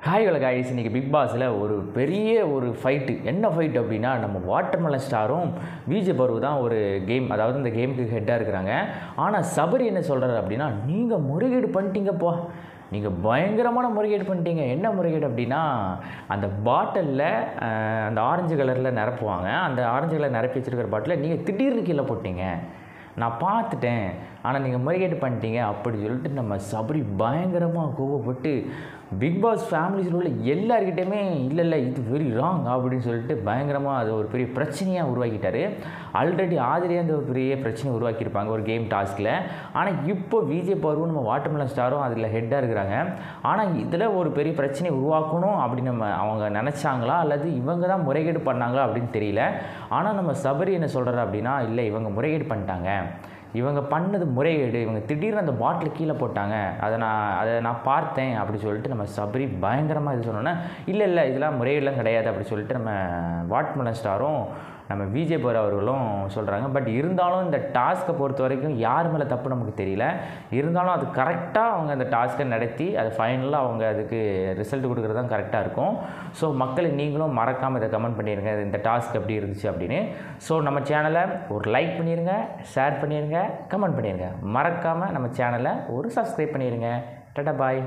Hi guys, இன்றைக்கி big பாஸில் ஒரு பெரிய ஃபைட்டு. என்ன ஃபைட் அப்படின்னா, நம்ம வாட்டர்மெலன் ஸ்டாரும் விஜய் பருவு தான் ஒரு கேம், அதாவது இந்த கேமுக்கு ஹெட்டாக இருக்கிறாங்க. ஆனால் சபரி என்ன சொல்கிறாரு அப்படின்னா, நீங்கள் முறைகேடு பண்ணிட்டீங்கப்பா, நீங்கள் பயங்கரமான முறைகேடு பண்ணிட்டீங்க. என்ன முறைகேடு அப்படின்னா, அந்த பாட்டிலில் அந்த ஆரஞ்சு கலரில் நிரப்புவாங்க. அந்த ஆரஞ்சு கலர் நிரப்பி வச்சுருக்கிற பாட்டிலில் நீங்கள் திடீர்னு கீழே போட்டீங்க. நான் பார்த்துட்டேன், ஆனால் நீங்கள் முறைகேடு பண்ணிட்டீங்க அப்படி சொல்லிட்டு நம்ம சபரி பயங்கரமாக கோவப்பட்டு பிக் பாஸ் ஃபேமிலிஸில் உள்ள எல்லாருக்கிட்டையுமே இல்லை இது வெரி ராங் அப்படின்னு சொல்லிட்டு பயங்கரமாக அது ஒரு பெரிய பிரச்சனையாக உருவாக்கிட்டார். ஆல்ரெடி ஆதிரியாக அந்த ஒரு பெரிய பிரச்சனை உருவாக்கியிருப்பாங்க ஒரு கேம் டாஸ்கில். ஆனால் இப்போ விஜய் பருவும் நம்ம வாட்டர்மெலன் ஸ்டாரும் அதில் ஹெட்டாக இருக்கிறாங்க. ஆனால் இதில் ஒரு பெரிய பிரச்சனை உருவாக்கணும் அப்படின்னு அவங்க நினச்சாங்களா அல்லது இவங்க தான் முறைகேடு பண்ணாங்களா அப்படின்னு தெரியல. ஆனால் நம்ம சபரி என்ன சொல்கிறாரு அப்படின்னா, இல்லை இவங்க முறைகேடு பண்ணிட்டாங்க, இவங்க பண்ணது முறைகேடு, இவங்க திடீர்னு அந்த பாட்டில் கீழே போட்டாங்க, அதை நான் பார்த்தேன் அப்படி சொல்லிட்டு நம்ம சபரி பயங்கரமாக இது சொன்னோன்னே, இல்லை இதெல்லாம் முறைகேடுலாம் கிடையாது அப்படி சொல்லிட்டு நம்ம வாட்டர்மெலன் ஸ்டாரும் நம்ம விஜய் பரு அவர்களும் சொல்கிறாங்க. பட் இருந்தாலும் இந்த டாஸ்க்கை பொறுத்த வரைக்கும் யார் மேலே தப்பு நமக்கு தெரியல. இருந்தாலும் அது கரெக்டாக அவங்க அந்த டாஸ்க்கை நடத்தி அது ஃபைனலாக அவங்க அதுக்கு ரிசல்ட் கொடுக்குறது தான் கரெக்டாக இருக்கும். ஸோ மக்களை நீங்களும் மறக்காமல் இதை கமெண்ட் பண்ணிடுங்க, இந்த டாஸ்க் எப்படி இருந்துச்சு அப்படின்னு. ஸோ நம்ம சேனலை ஒரு லைக் பண்ணிடுங்க, ஷேர் பண்ணிடுங்க, கமெண்ட் பண்ணிடுங்க. மறக்காமல் நம்ம சேனலை ஒரு சப்ஸ்கிரைப் பண்ணிடுங்க. டாடா பாய்.